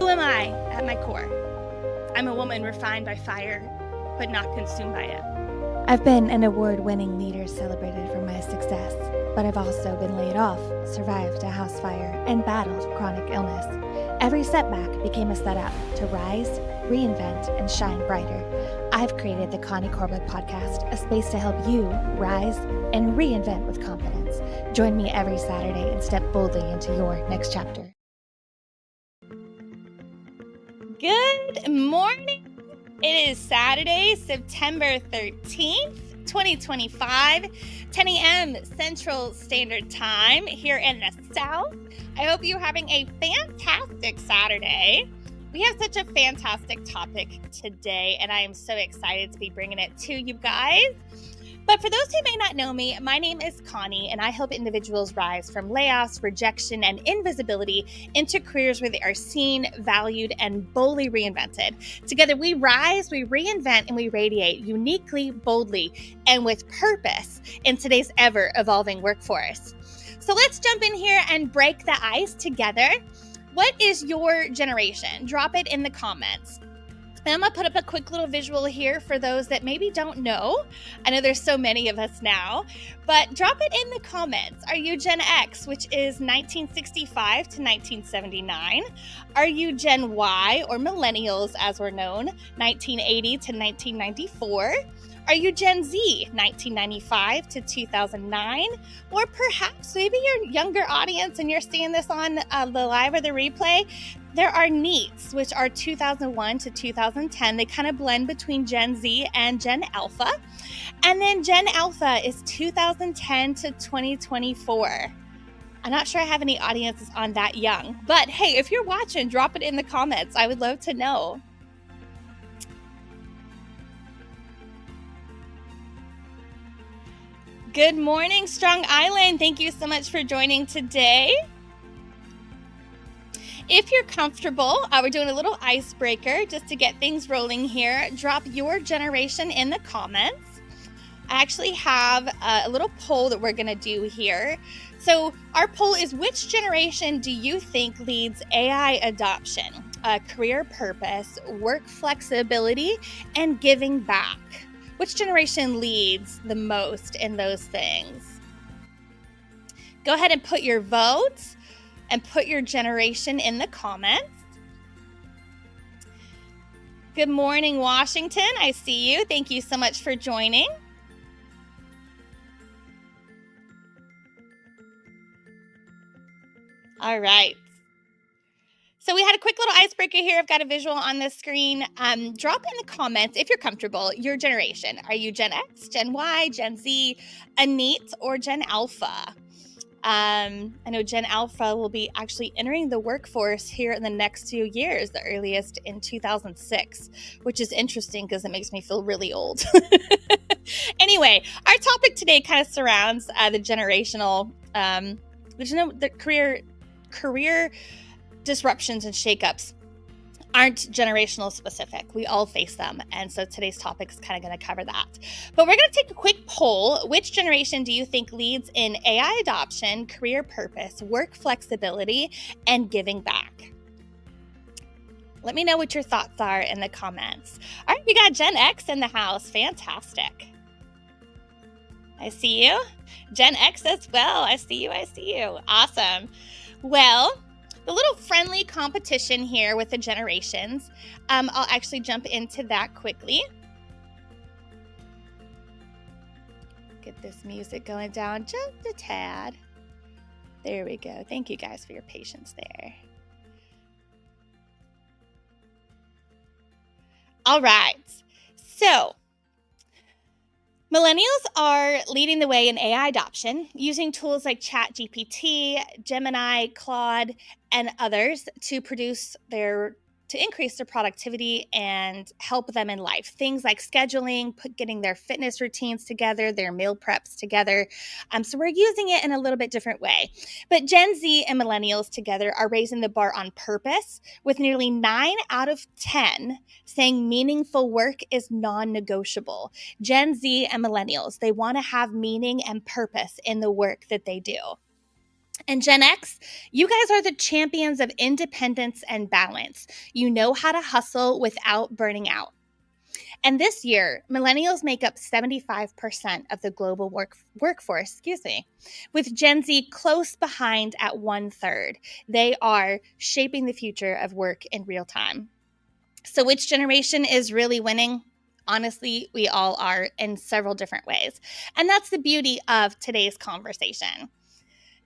Who am I at my core? I'm a woman refined by fire, but not consumed by it. I've been an award-winning leader celebrated for my success, but I've also been laid off, survived a house fire, and battled chronic illness. Every setback became a setup to rise, reinvent, and shine brighter. I've created the Connie Korbelic podcast, a space to help you rise and reinvent with confidence. Join me every Saturday and step boldly into your next chapter. Good morning. It is Saturday, September 13th, 2025, 10 a.m. Central Standard Time here in the South. I hope you're having a fantastic Saturday. We have such a fantastic topic today, and I am so excited to be bringing it to you guys. But for those who may not know me, my name is Connie, and I help individuals rise from layoffs, rejection, and invisibility into careers where they are seen, valued, and boldly reinvented. Together, we rise, we reinvent, and we radiate uniquely, boldly, and with purpose in today's ever-evolving workforce. So let's jump in here and break the ice together. What is your generation? Drop it in the comments. And I'm going to put up a quick little visual here for those that maybe don't know. I know there's so many of us now, but drop it in the comments. Are you Gen X, which is 1965 to 1979? Are you Gen Y, or Millennials as we're known, 1980 to 1994? Are you Gen Z, 1995 to 2009? Or perhaps maybe you're a younger audience and you're seeing this on the live or the replay. There are NEETs, which are 2001 to 2010. They kind of blend between Gen Z and Gen Alpha. And then Gen Alpha is 2010 to 2024. I'm not sure I have any audiences on that young. But hey, if you're watching, drop it in the comments. I would love to know. Good morning, Strong Island. Thank you so much for joining today. If you're comfortable, we're doing a little icebreaker just to get things rolling here. Drop your generation in the comments. I actually have a little poll that we're going to do here. So our poll is, which generation do you think leads AI adoption, career purpose, work flexibility, and giving back? Which generation leads the most in those things? Go ahead and put your votes and put your generation in the comments. Good morning, Washington. I see you. Thank you so much for joining. All right. So we had a quick little icebreaker here. I've got a visual on the screen. Drop in the comments, if you're comfortable, your generation. Are you Gen X, Gen Y, Gen Z, a NEET, or Gen Alpha? I know Gen Alpha will be actually entering the workforce here in the next few years, the earliest in 2006, which is interesting because it makes me feel really old. Anyway, our topic today kind of surrounds the generational, the career disruptions and shakeups aren't generational specific. We all face them. And so today's topic is kind of going to cover that. But we're going to take a quick poll. Which generation do you think leads in AI adoption, career purpose, work flexibility, and giving back? Let me know what your thoughts are in the comments. All right, we got Gen X in the house. Fantastic. I see you. Gen X as well. I see you. Awesome. Well, the little friendly competition here with the generations, I'll actually jump into that quickly. Get this music going down just a tad. There we go. Thank you guys for your patience there. All right. So, Millennials are leading the way in AI adoption, using tools like ChatGPT, Gemini, Claude, and others to increase their productivity and help them in life. Things like scheduling, getting their fitness routines together, their meal preps together. So we're using it in a little bit different way. But Gen Z and Millennials together are raising the bar on purpose, with nearly 9 out of 10 saying meaningful work is non-negotiable. Gen Z and Millennials, they want to have meaning and purpose in the work that they do. And Gen X, you guys are the champions of independence and balance. You know how to hustle without burning out. And this year, millennials make up 75% of the global workforce, with Gen Z close behind at 1/3. They are shaping the future of work in real time. So which generation is really winning? Honestly, we all are in several different ways. And that's the beauty of today's conversation.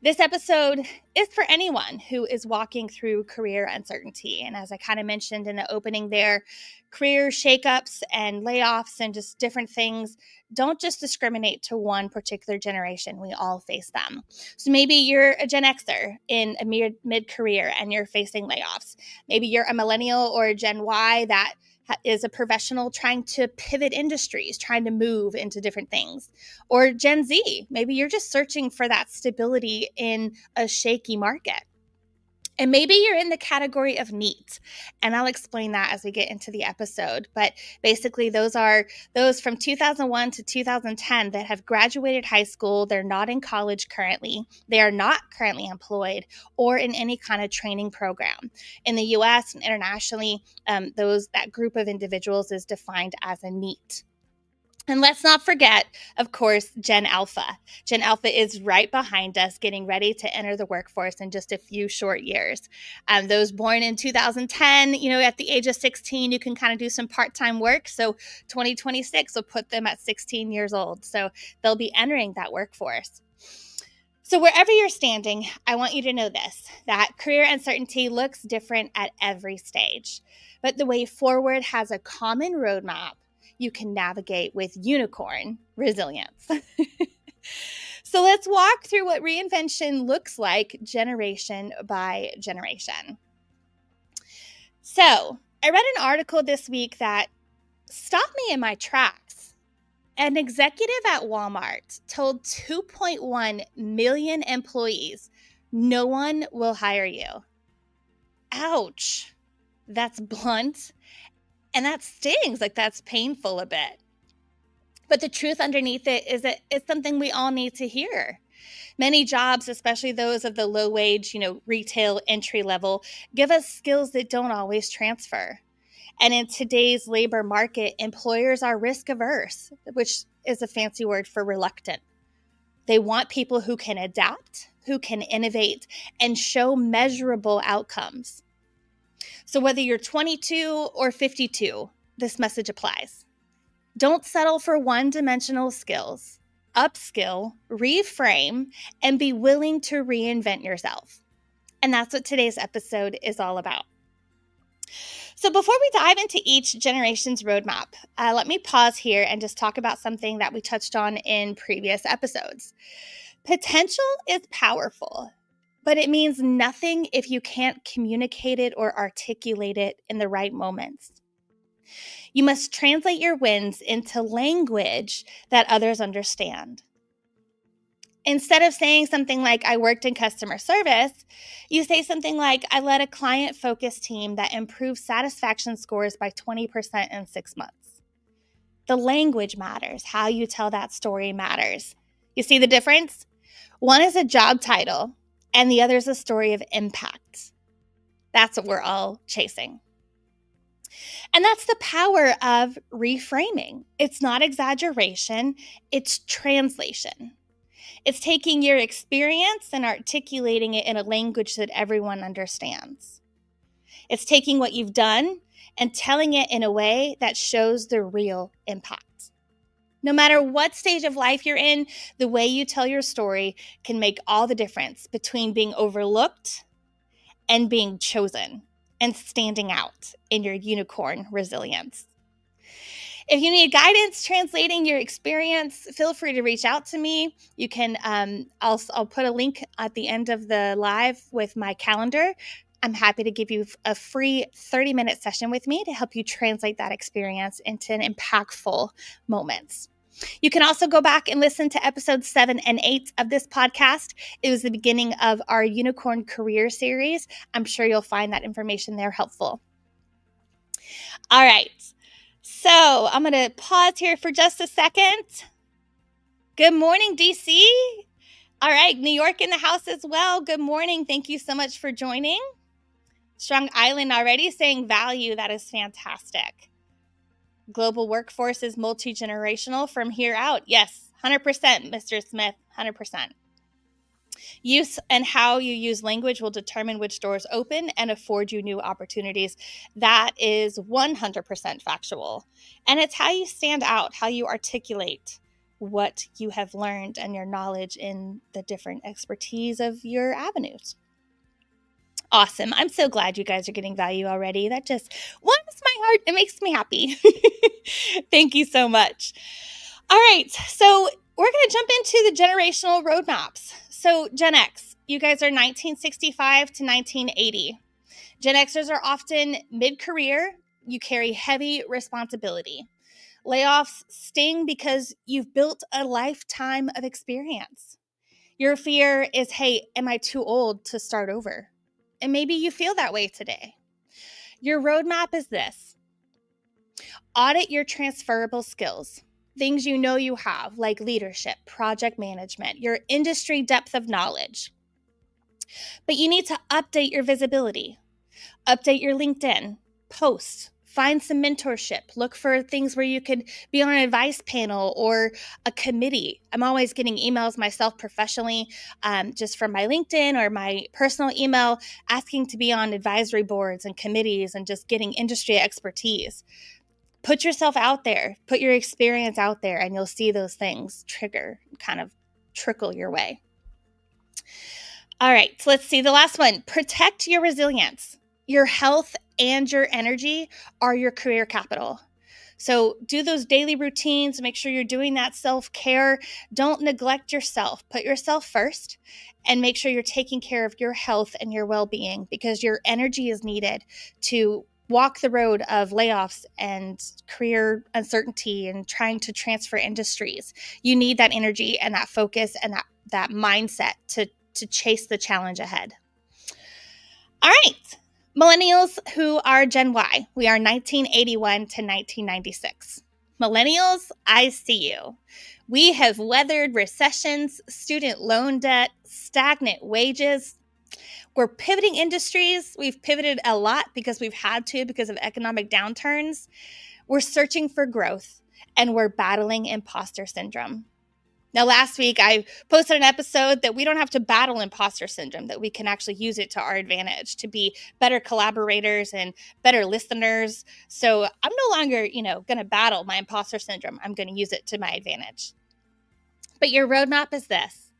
This episode is for anyone who is walking through career uncertainty. And as I kind of mentioned in the opening there, career shakeups and layoffs and just different things don't just discriminate to one particular generation. We all face them. So maybe you're a Gen Xer in a mid-career and you're facing layoffs. Maybe you're a millennial or a Gen Y that is a professional trying to pivot industries, trying to move into different things. Or Gen Z, maybe you're just searching for that stability in a shaky market. And maybe you're in the category of NEET, and I'll explain that as we get into the episode. But basically, those are those from 2001 to 2010 that have graduated high school. They're not in college currently. They are not currently employed or in any kind of training program. In the U.S. and internationally, that group of individuals is defined as a NEET. And let's not forget, of course, Gen Alpha. Gen Alpha is right behind us, getting ready to enter the workforce in just a few short years. Those born in 2010, at the age of 16, you can kind of do some part-time work. So 2026 will put them at 16 years old. So they'll be entering that workforce. So wherever you're standing, I want you to know this, that career uncertainty looks different at every stage. But the way forward has a common roadmap you can navigate with unicorn resilience. So let's walk through what reinvention looks like generation by generation. So I read an article this week that stopped me in my tracks. An executive at Walmart told 2.1 million employees, no one will hire you. Ouch. That's blunt. And that stings, like that's painful a bit. But the truth underneath it is that it's something we all need to hear. Many jobs, especially those of the low wage, retail entry level, give us skills that don't always transfer. And in today's labor market, employers are risk averse, which is a fancy word for reluctant. They want people who can adapt, who can innovate, and show measurable outcomes. So whether you're 22 or 52, this message applies. Don't settle for one-dimensional skills. Upskill, reframe, and be willing to reinvent yourself. And that's what today's episode is all about. So before we dive into each generation's roadmap, let me pause here and just talk about something that we touched on in previous episodes. Potential is powerful, but it means nothing if you can't communicate it or articulate it in the right moments. You must translate your wins into language that others understand. Instead of saying something like, I worked in customer service, you say something like, I led a client-focused team that improved satisfaction scores by 20% in 6 months. The language matters. How you tell that story matters. You see the difference? One is a job title, and the other is a story of impact. That's what we're all chasing. And that's the power of reframing. It's not exaggeration, it's translation. It's taking your experience and articulating it in a language that everyone understands. It's taking what you've done and telling it in a way that shows the real impact. No matter what stage of life you're in, the way you tell your story can make all the difference between being overlooked and being chosen and standing out in your unicorn resilience. If you need guidance translating your experience, feel free to reach out to me. You can, I'll put a link at the end of the live with my calendar. I'm happy to give you a free 30-minute session with me to help you translate that experience into an impactful moments. You can also go back and listen to episodes 7 and 8 of this podcast. It was the beginning of our Unicorn Career Series. I'm sure you'll find that information there helpful. All right. So I'm going to pause here for just a second. Good morning, DC. All right, New York in the house as well. Good morning. Thank you so much for joining. Strong Island already saying value. That is fantastic. Global workforce is multi-generational from here out. Yes, 100%, Mr. Smith, 100%. Use and how you use language will determine which doors open and afford you new opportunities. That is 100% factual. And it's how you stand out, how you articulate what you have learned and your knowledge in the different expertise of your avenues. Awesome. I'm so glad you guys are getting value already. That just warms my heart. It makes me happy. Thank you so much. All right. So we're going to jump into the generational roadmaps. So Gen X, you guys are 1965 to 1980. Gen Xers are often mid-career. You carry heavy responsibility. Layoffs sting because you've built a lifetime of experience. Your fear is, hey, am I too old to start over? And maybe you feel that way today. Your roadmap is this. Audit your transferable skills, things you know you have, like leadership, project management, your industry depth of knowledge. But you need to update your visibility, update your LinkedIn, post, find some mentorship, look for things where you could be on an advice panel or a committee. I'm always getting emails myself professionally, just from my LinkedIn or my personal email, asking to be on advisory boards and committees and just getting industry expertise. Put yourself out there, put your experience out there, and you'll see those things trigger, kind of trickle your way. All right, so let's see the last one. Protect your resilience. Your health and your energy are your career capital. So do those daily routines, make sure you're doing that self-care. Don't neglect yourself. Put yourself first and make sure you're taking care of your health and your well-being, because your energy is needed to walk the road of layoffs and career uncertainty and trying to transfer industries. You need that energy and that focus and that mindset to chase the challenge ahead. All right. Millennials who are Gen Y, we are 1981 to 1996. Millennials, I see you. We have weathered recessions, student loan debt, stagnant wages. We're pivoting industries. We've pivoted a lot because we've had to because of economic downturns. We're searching for growth, and we're battling imposter syndrome. Now, last week, I posted an episode that we don't have to battle imposter syndrome, that we can actually use it to our advantage to be better collaborators and better listeners. So I'm no longer, going to battle my imposter syndrome. I'm going to use it to my advantage. But your roadmap is this.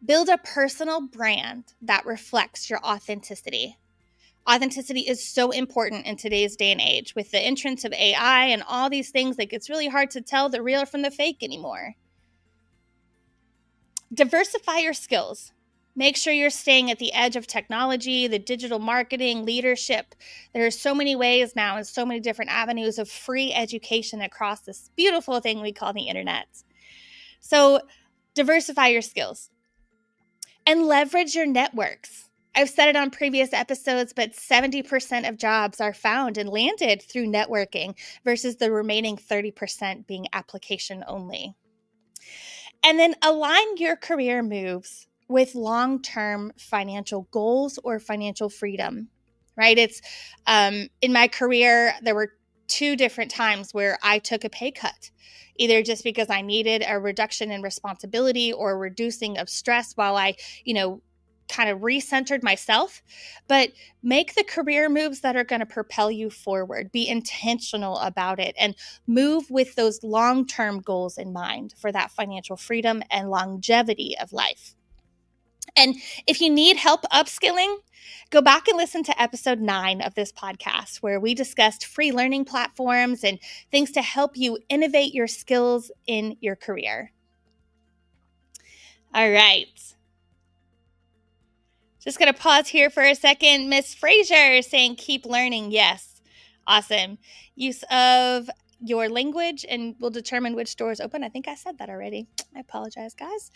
Build a personal brand that reflects your authenticity. Authenticity is so important in today's day and age. With the entrance of AI and all these things, like it's really hard to tell the real from the fake anymore. Diversify your skills. Make sure you're staying at the edge of technology, the digital marketing, leadership. There are so many ways now and so many different avenues of free education across this beautiful thing we call the internet. So diversify your skills and leverage your networks. I've said it on previous episodes, but 70% of jobs are found and landed through networking versus the remaining 30% being application only. And then align your career moves with long-term financial goals or financial freedom, right? It's in my career, there were 2 different times where I took a pay cut, either just because I needed a reduction in responsibility or reducing of stress while I, kind of recentered myself. But make the career moves that are going to propel you forward. Be intentional about it and move with those long-term goals in mind for that financial freedom and longevity of life. And if you need help upskilling, go back and listen to episode 9 of this podcast, where we discussed free learning platforms and things to help you innovate your skills in your career. All right. Just going to pause here for a second. Miss Frazier saying, keep learning. Yes. Awesome. Use of your language and will determine which doors open. I think I said that already. I apologize, guys.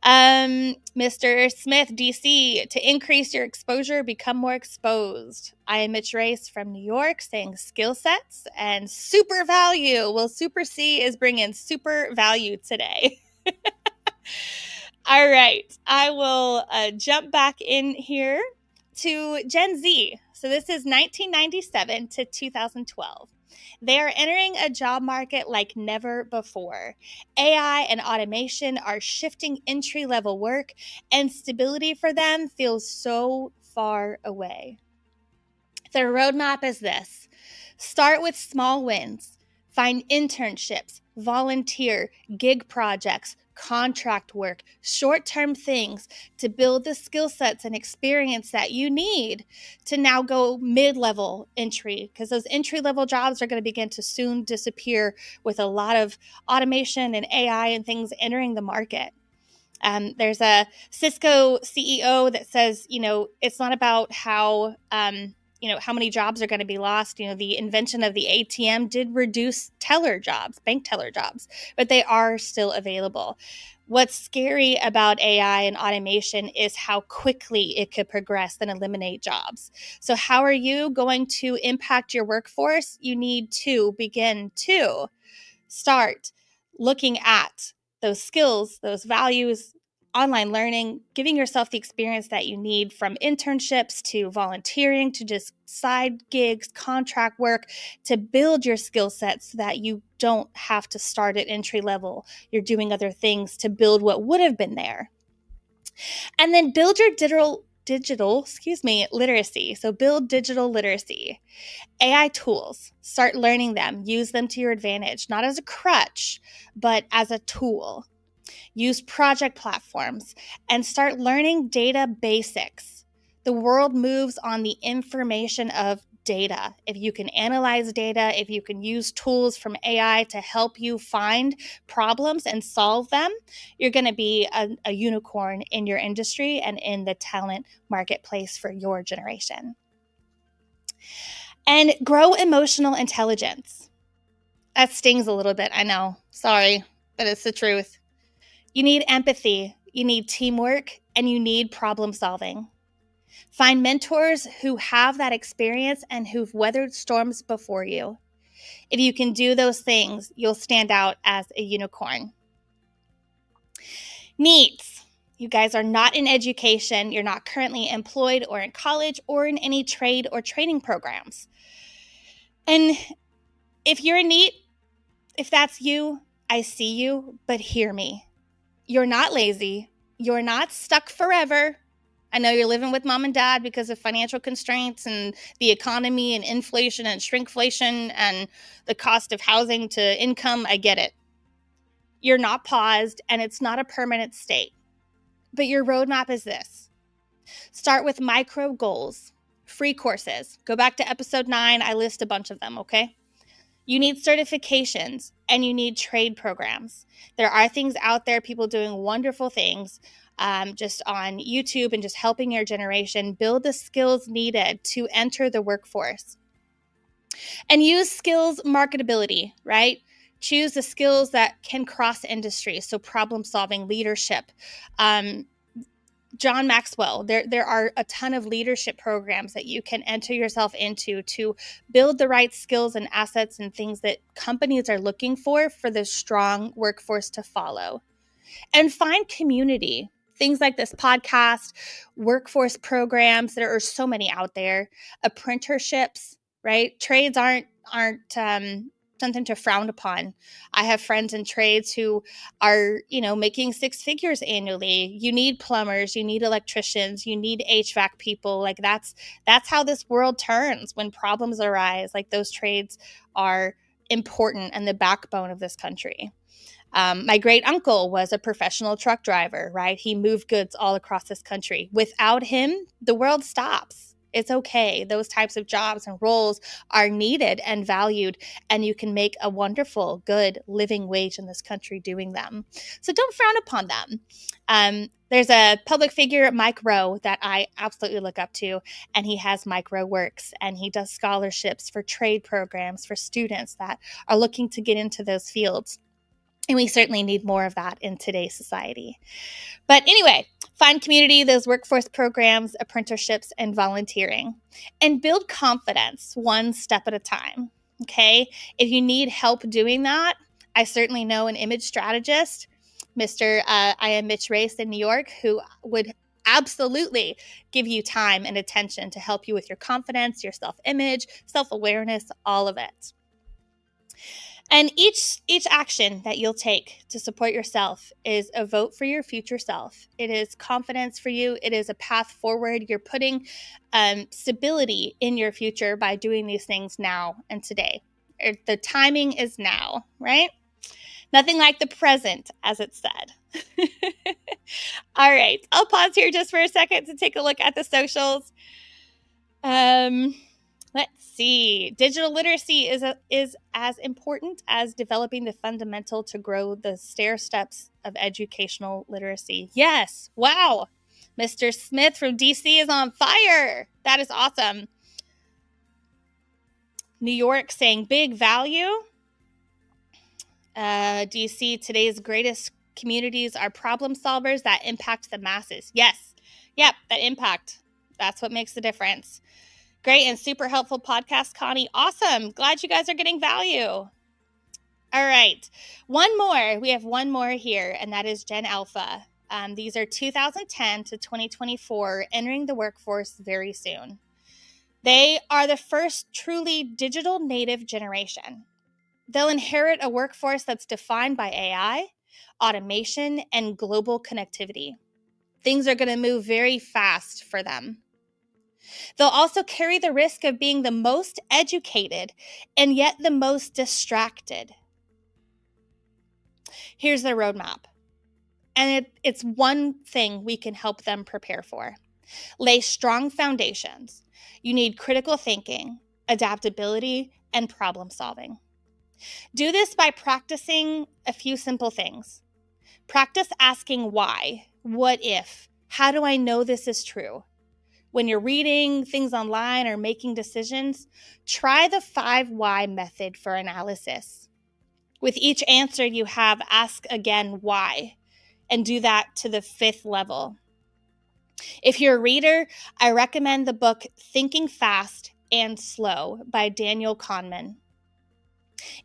Mr. Smith, DC, to increase your exposure, become more exposed. I am Mitch Race from New York saying skill sets and super value. Well, Super C is bringing super value today. All right, I will jump back in here to Gen Z. So this is 1997 to 2012. They are entering a job market like never before. AI and automation are shifting entry-level work, and stability for them feels so far away. Their roadmap is this: start with small wins, find internships, volunteer, gig projects, contract work, short term things to build the skill sets and experience that you need to now go mid level entry, because those entry level jobs are going to begin to soon disappear with a lot of automation and AI and things entering the market. There's a Cisco CEO that says, it's not about how many jobs are going to be lost. The invention of the ATM did reduce teller jobs, bank teller jobs, but they are still available. What's scary about AI and automation is how quickly it could progress and eliminate jobs. So how are you going to impact your workforce? You need to begin to start looking at those skills, those values, online learning, giving yourself the experience that you need, from internships to volunteering to just side gigs, contract work, to build your skill sets so that you don't have to start at entry level. You're doing other things to build what would have been there. And then build your digital literacy. So build digital literacy. AI tools, start learning them, use them to your advantage, not as a crutch, but as a tool. Use project platforms and start learning data basics. The world moves on the information of data. If you can analyze data, if you can use tools from AI to help you find problems and solve them, you're going to be a unicorn in your industry and in the talent marketplace for your generation. And grow emotional intelligence. That stings a little bit, I know. Sorry, but it's the truth. You need empathy, you need teamwork, and you need problem solving. Find mentors who have that experience and who've weathered storms before you. If you can do those things, you'll stand out as a unicorn. NEETs. You guys are not in education. You're not currently employed or in college or in any trade or training programs. And if you're a NEET, if that's you, I see you, but hear me. You're not lazy. You're not stuck forever. I know you're living with mom and dad because of financial constraints and the economy and inflation and shrinkflation and the cost of housing to income. I get it. You're not paused, and it's not a permanent state. But your roadmap is this: start with micro goals, free courses. Go back to episode 9. I list a bunch of them, okay? You need certifications and you need trade programs. There are things out there, people doing wonderful things just on YouTube and just helping your generation build the skills needed to enter the workforce. And use skills marketability, right? Choose the skills that can cross industries. So problem solving, leadership, John Maxwell, there are a ton of leadership programs that you can enter yourself into to build the right skills and assets and things that companies are looking for the strong workforce to follow. And find community. Things like this podcast, workforce programs, there are so many out there. Apprenticeships, right? Trades aren't something to frown upon. I have friends in trades who are, making 6 figures annually. You need plumbers, you need electricians, you need HVAC people. Like that's how this world turns when problems arise. Like those trades are important and the backbone of this country. My great uncle was a professional truck driver, right? He moved goods all across this country. Without him, the world stops. It's okay. Those types of jobs and roles are needed and valued, and you can make a wonderful, good living wage in this country doing them. So don't frown upon them. There's a public figure, Mike Rowe, that I absolutely look up to, and he has Micro Works, and he does scholarships for trade programs for students that are looking to get into those fields. And we certainly need more of that in today's society. But anyway, find community, those workforce programs, apprenticeships, and volunteering. And build confidence one step at a time, okay? If you need help doing that, I certainly know an image strategist Mr. I am Mitch Race in New York, who would absolutely give you time and attention to help you with your confidence, your self-image, self-awareness, all of it. And each action that you'll take to support yourself is a vote for your future self. It is confidence for you. It is a path forward. You're putting stability in your future by doing these things now and today. The timing is now, right? Nothing like the present, as it's said. All right, I'll pause here just for a second to take a look at the socials. Let's see. Digital literacy is as important as developing the fundamental to grow the stair steps of educational literacy. Yes. Wow. Mr. Smith from DC is on fire. That is awesome. New York saying big value. DC, today's greatest communities are problem solvers that impact the masses. Yes. Yep. That impact. That's what makes the difference. Great and super helpful podcast, Connie. Awesome. Glad you guys are getting value. All right. One more. We have one more here, and that is Gen Alpha. These are 2010 to 2024, entering the workforce very soon. They are the first truly digital native generation. They'll inherit a workforce that's defined by AI, automation, and global connectivity. Things are going to move very fast for them. They'll also carry the risk of being the most educated and yet the most distracted. Here's their roadmap. And it's one thing we can help them prepare for. Lay strong foundations. You need critical thinking, adaptability, and problem solving. Do this by practicing a few simple things. Practice asking why, what if, how do I know this is true? When you're reading things online or making decisions, try the 5 why method for analysis. With each answer you have, ask again why, and do that to the 5th level. If you're a reader, I recommend the book Thinking Fast and Slow by Daniel Kahneman.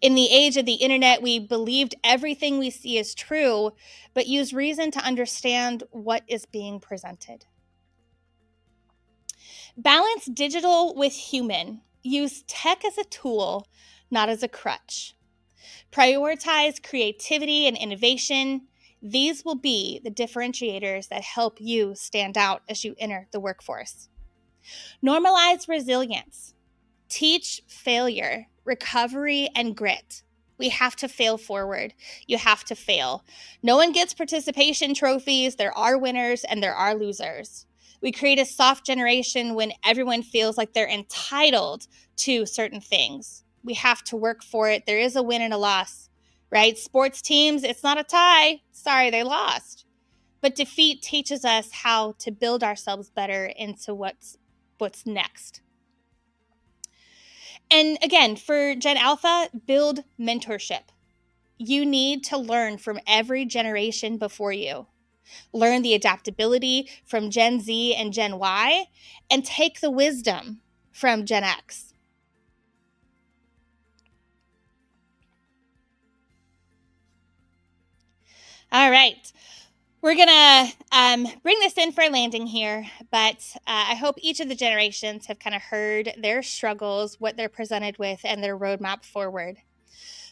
In the age of the internet, we believed everything we see is true, but use reason to understand what is being presented. Balance digital with human. Use tech as a tool, not as a crutch. Prioritize creativity and innovation. These will be the differentiators that help you stand out as you enter the workforce. Normalize resilience. Teach failure, recovery, and grit. We have to fail forward. You have to fail. No one gets participation trophies. There are winners and there are losers. We create a soft generation when everyone feels like they're entitled to certain things. We have to work for it. There is a win and a loss, right? Sports teams, it's not a tie. Sorry, they lost. But defeat teaches us how to build ourselves better into what's next. And again, for Gen Alpha, build mentorship. You need to learn from every generation before you. Learn the adaptability from Gen Z and Gen Y, and take the wisdom from Gen X. All right. We're going to bring this in for a landing here, but I hope each of the generations have kind of heard their struggles, what they're presented with, and their roadmap forward.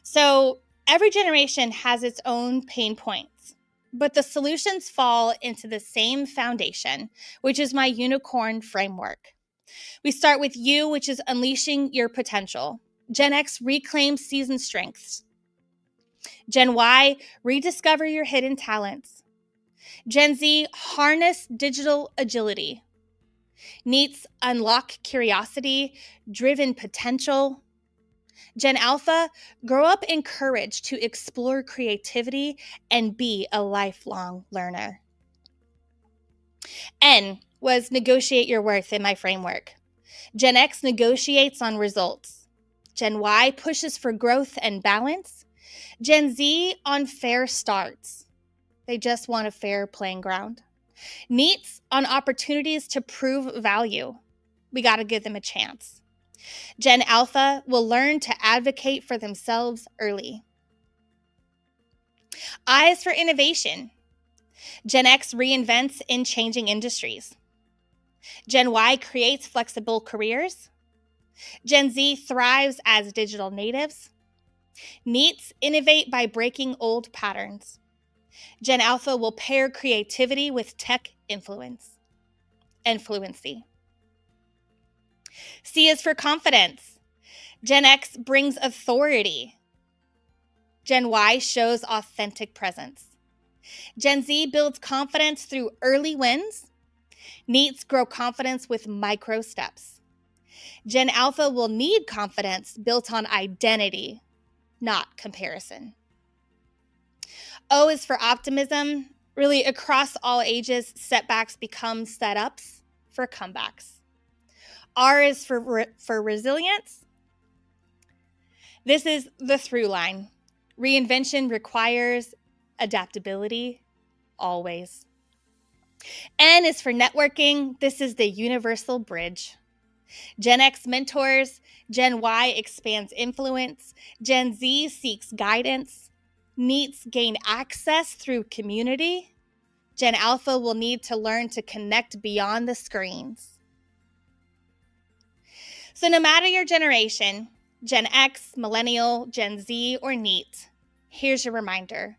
So every generation has its own pain points, but the solutions fall into the same foundation, which is my unicorn framework. We start with U, which is unleashing your potential. Gen X reclaims seasoned strengths. Gen Y, rediscover your hidden talents. Gen Z, harness digital agility. NEETs, unlock curiosity, driven potential. Gen Alpha, grow up encouraged to explore creativity and be a lifelong learner. N was negotiate your worth in my framework. Gen X negotiates on results. Gen Y pushes for growth and balance. Gen Z on fair starts. They just want a fair playing ground. NEETs on opportunities to prove value. We got to give them a chance. Gen Alpha will learn to advocate for themselves early. I is for innovation. Gen X reinvents in changing industries. Gen Y creates flexible careers. Gen Z thrives as digital natives. NEETs innovate by breaking old patterns. Gen Alpha will pair creativity with tech fluency. C is for confidence. Gen X brings authority. Gen Y shows authentic presence. Gen Z builds confidence through early wins. NEETs grow confidence with micro steps. Gen Alpha will need confidence built on identity, not comparison. O is for optimism. Really, across all ages, setbacks become setups for comebacks. R is for resilience. This is the through line. Reinvention requires adaptability always. N is for networking. This is the universal bridge. Gen X mentors. Gen Y expands influence. Gen Z seeks guidance. NEETs gain access through community. Gen Alpha will need to learn to connect beyond the screens. So no matter your generation, Gen X, Millennial, Gen Z, or NEET, here's your reminder.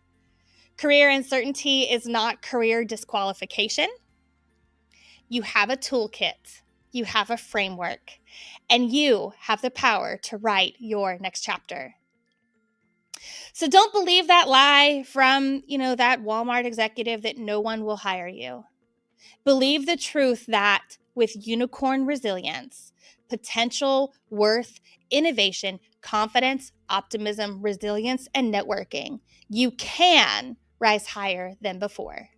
Career uncertainty is not career disqualification. You have a toolkit, you have a framework, and you have the power to write your next chapter. So don't believe that lie from, that Walmart executive that no one will hire you. Believe the truth that with unicorn resilience, potential, worth, innovation, confidence, optimism, resilience, and networking, you can rise higher than before.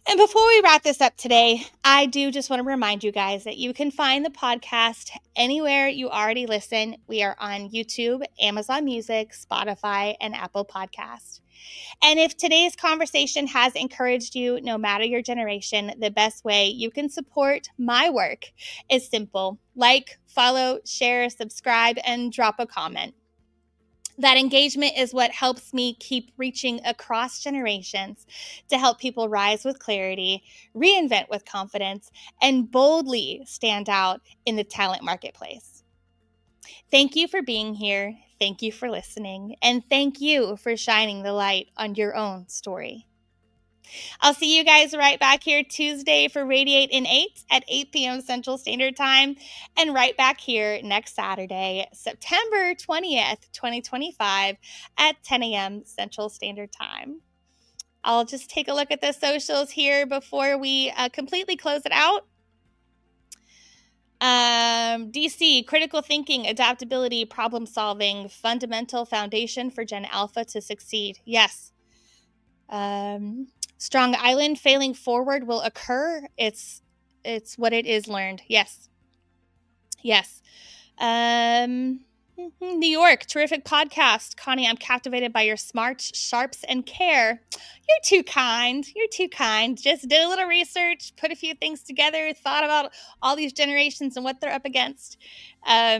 And before we wrap this up today, I do just want to remind you guys that you can find the podcast anywhere you already listen. We are on YouTube, Amazon Music, Spotify, and Apple Podcasts. And if today's conversation has encouraged you, no matter your generation, the best way you can support my work is simple. Like, follow, share, subscribe, and drop a comment. That engagement is what helps me keep reaching across generations to help people rise with clarity, reinvent with confidence, and boldly stand out in the talent marketplace. Thank you for being here. Thank you for listening. And thank you for shining the light on your own story. I'll see you guys right back here Tuesday for Radiate in 8 at 8 p.m. Central Standard Time, and right back here next Saturday, September 20th, 2025 at 10 a.m. Central Standard Time. I'll just take a look at the socials here before we completely close it out. DC, critical thinking, adaptability, problem solving, fundamental foundation for Gen Alpha to succeed. Yes. Strong Island, failing forward will occur. It's what it is learned. Yes. New York, terrific podcast. Connie, I'm captivated by your smarts, sharps, and care. You're too kind. Just did a little research, put a few things together, thought about all these generations and what they're up against.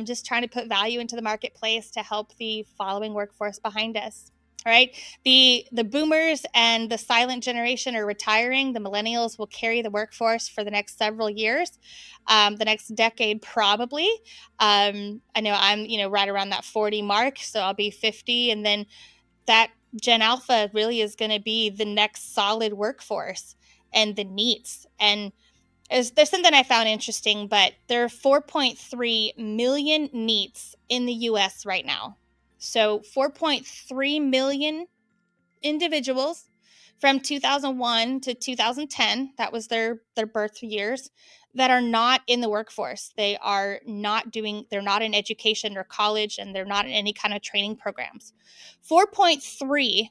Just trying to put value into the marketplace to help the following workforce behind us. All right. The boomers and the silent generation are retiring. The millennials will carry the workforce for the next several years, the next decade probably. I know I'm, right around that 40 mark, so I'll be 50. And then that Gen Alpha really is going to be the next solid workforce, and the NEETs. And there's something I found interesting, but there are 4.3 million NEETs in the U.S. right now. So 4.3 million individuals from 2001 to 2010, that was their birth years, that are not in the workforce. They're not in education or college, and they're not in any kind of training programs. 4.3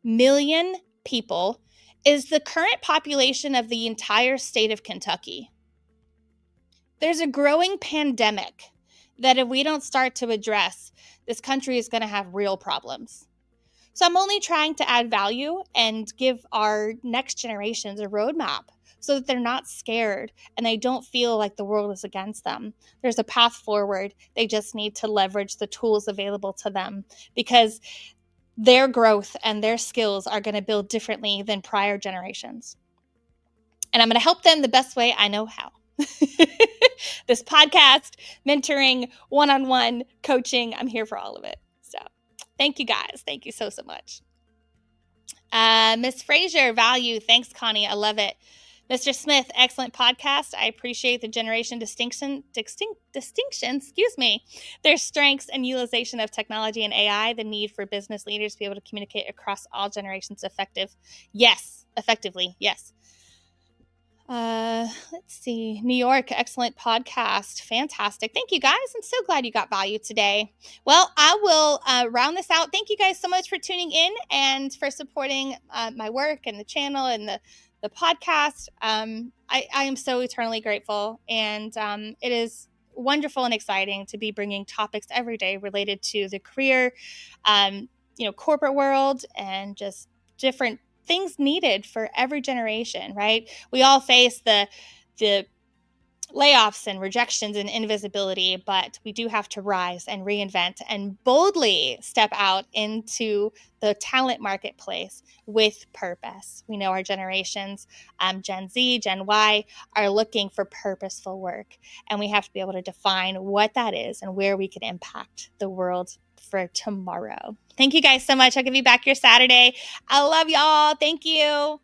million people is the current population of the entire state of Kentucky. There's a growing pandemic that if we don't start to address, this country is going to have real problems. So I'm only trying to add value and give our next generations a roadmap so that they're not scared and they don't feel like the world is against them. There's a path forward. They just need to leverage the tools available to them, because their growth and their skills are going to build differently than prior generations. And I'm going to help them the best way I know how. This podcast, mentoring, one-on-one coaching, I'm here for all of it. So thank you guys. Thank you so much. Miss Frazier, value. Thanks, Connie. I love it. Mr. Smith, excellent podcast. I appreciate the generation distinction, excuse me, their strengths and utilization of technology and AI, the need for business leaders to be able to communicate across all generations effectively. Yes. Let's see. New York, excellent podcast. Fantastic. Thank you guys. I'm so glad you got value today. Well, I will round this out. Thank you guys so much for tuning in and for supporting my work and the channel and the podcast. I am so eternally grateful, and it is wonderful and exciting to be bringing topics every day related to the career, corporate world, and just different things needed for every generation, right? We all face the layoffs and rejections and invisibility, but we do have to rise and reinvent and boldly step out into the talent marketplace with purpose. We know our generations, Gen Z, Gen Y, are looking for purposeful work, and we have to be able to define what that is and where we can impact the world for tomorrow. Thank you guys so much. I'll give you back your Saturday. I love y'all. Thank you.